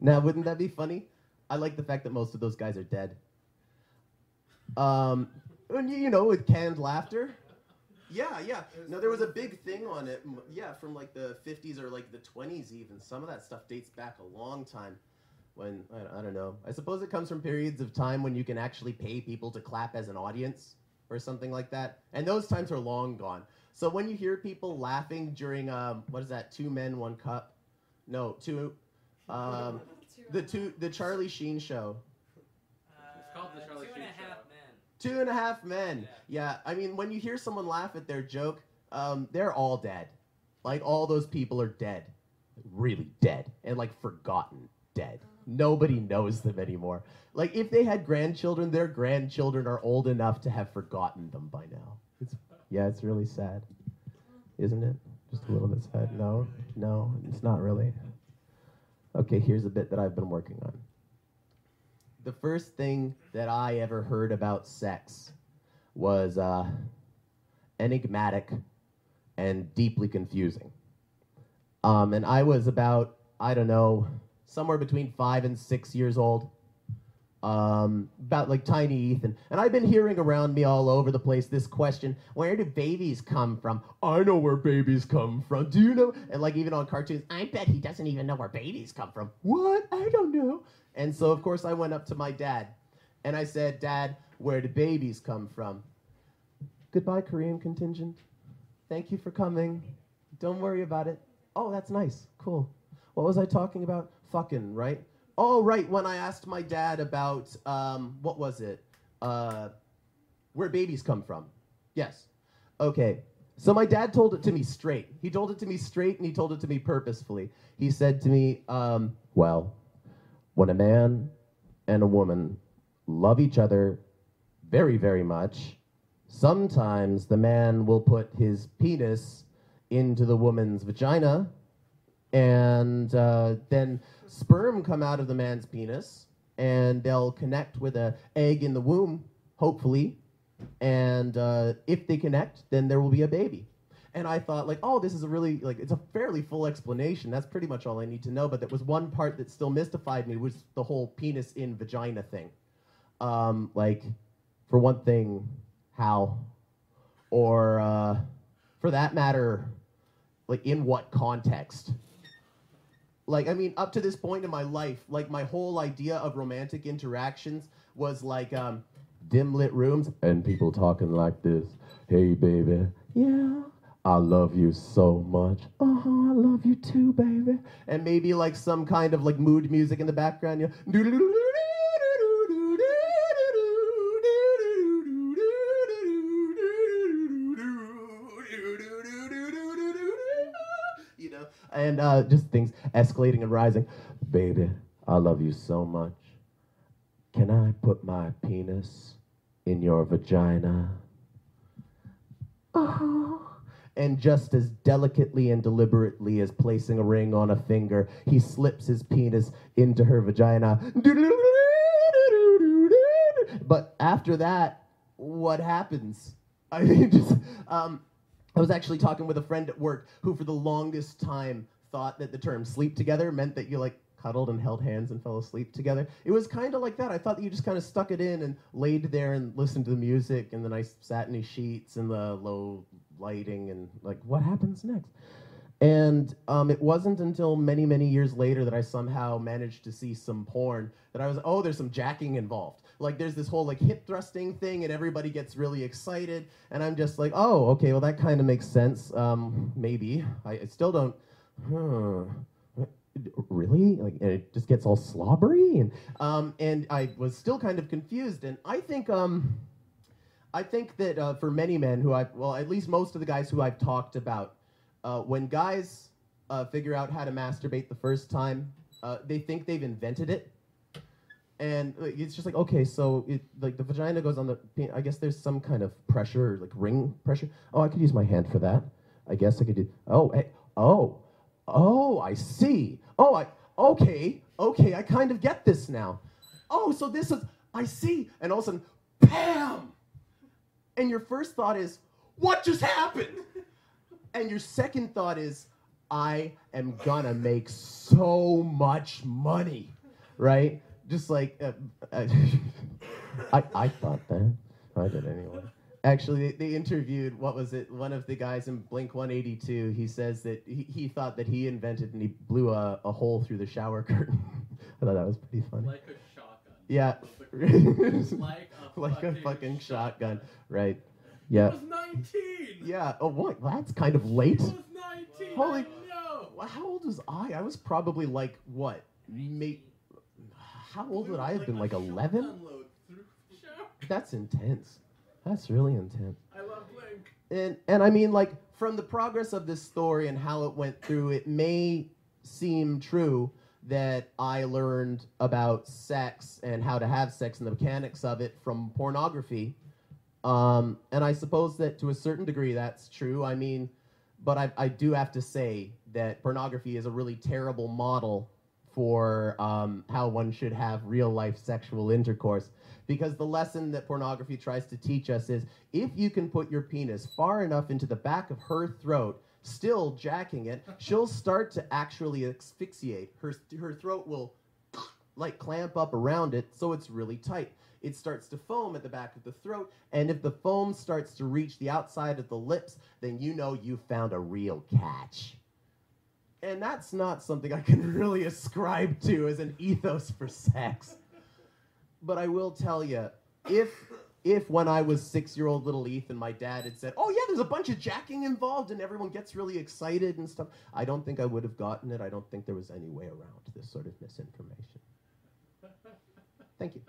Now, wouldn't that be funny? I like the fact that most of those guys are dead. And you know, with canned laughter. Yeah, yeah. No, there was a big thing on it. Yeah, from like the 50s or like the 20s even. Some of that stuff dates back a long time. When, I don't know. I suppose it comes from periods of time when you can actually pay people to clap as an audience or something like that. And those times are long gone. So when you hear people laughing during, what is that, 2 Men, 1 Cup? No, the Charlie Sheen show. It's called the Charlie Sheen Show. 2.5 Men. Yeah, I mean, when you hear someone laugh at their joke, they're all dead. Like, all those people are dead. Really dead. And, like, forgotten dead. Nobody knows them anymore. Like, if they had grandchildren, their grandchildren are old enough to have forgotten them by now. It's really sad. Isn't it? Just a little bit sad. No, it's not really. Okay, here's a bit that I've been working on. The first thing that I ever heard about sex was enigmatic and deeply confusing. And I was about, I don't know, somewhere between 5 and 6 years old. About like tiny Ethan. And I've been hearing around me all over the place this question, where do babies come from? I know where babies come from. Do you know? And like even on cartoons, I bet he doesn't even know where babies come from. What? I don't know. And so of course I went up to my dad and I said, Dad, where do babies come from? Goodbye, Korean contingent. Thank you for coming. Don't worry about it. Oh, that's nice. Cool. What was I talking about? Fucking, right? Oh, right, when I asked my dad about, what was it? Where babies come from. Yes. Okay. So my dad told it to me straight. He told it to me straight and he told it to me purposefully. He said to me, well, when a man and a woman love each other very, very much, sometimes the man will put his penis into the woman's vagina, and then sperm come out of the man's penis, and they'll connect with an egg in the womb, hopefully, and if they connect, then there will be a baby. And I thought, like, oh, this is a really, like, it's a fairly full explanation. That's pretty much all I need to know. But there was one part that still mystified me, was the whole penis in vagina thing. Like, for one thing, how? Or, for that matter, like, in what context? Like, I mean, up to this point in my life, like, my whole idea of romantic interactions was like, dim lit rooms and people talking like this. Hey, baby. Yeah. I love you so much. Uh-huh, I love you too, baby. And maybe like some kind of like mood music in the background. You know? You know, and just things escalating and rising. Baby, I love you so much. Can I put my penis in your vagina? Uh-huh. And just as delicately and deliberately as placing a ring on a finger, he slips his penis into her vagina. But after that, what happens? I mean, just, I was actually talking with a friend at work who for the longest time thought that the term sleep together meant that you like cuddled and held hands and fell asleep together. It was kind of like that. I thought that you just kind of stuck it in and laid there and listened to the music and the nice satiny sheets and the low lighting and like, what happens next? And it wasn't until many, many years later that I somehow managed to see some porn that I was, oh, there's some jacking involved. Like there's this whole like hip thrusting thing and everybody gets really excited. And I'm just like, oh, okay, well that kind of makes sense. Maybe. I still don't, really? Like, and it just gets all slobbery? And I was still kind of confused. And I think that for many men who well, at least most of the guys who I've talked about, when guys figure out how to masturbate the first time, they think they've invented it. And it's just like, okay, so like the vagina goes on the, I guess there's some kind of pressure, like ring pressure. Oh, I could use my hand for that. I guess I could do, oh, hey, oh, I see. Okay, I kind of get this now. Oh, so this is, I see. And all of a sudden, bam! And your first thought is, what just happened? And your second thought is, I am gonna make so much money, right? Just like, I thought that. I did anyway. Actually, they interviewed, what was it, one of the guys in Blink-182. He says that he thought that he invented and he blew a hole through the shower curtain. I thought that was pretty funny. Like a shotgun. Yeah. Like a fucking shotgun. Right. Yeah. He was 19! Yeah. Oh, what? Well, that's kind of late. He was 19! Holy... No! Well, how old was I? I was probably like, what? How old would I have been? Like 11? That's intense. That's really intense. I love Blink. And I mean, like, from the progress of this story and how it went through, it may seem true that I learned about sex and how to have sex and the mechanics of it from pornography. And I suppose that to a certain degree that's true. I mean, but I do have to say that pornography is a really terrible model for how one should have real-life sexual intercourse. Because the lesson that pornography tries to teach us is, if you can put your penis far enough into the back of her throat, still jacking it, she'll start to actually asphyxiate. Her throat will, like, clamp up around it, so it's really tight. It starts to foam at the back of the throat, and if the foam starts to reach the outside of the lips, then you know you found a real catch. And that's not something I can really ascribe to as an ethos for sex. But I will tell you, if when I was 6-year-old little Ethan, my dad had said, oh yeah, there's a bunch of jacking involved and everyone gets really excited and stuff, I don't think I would have gotten it. I don't think there was any way around this sort of misinformation. Thank you.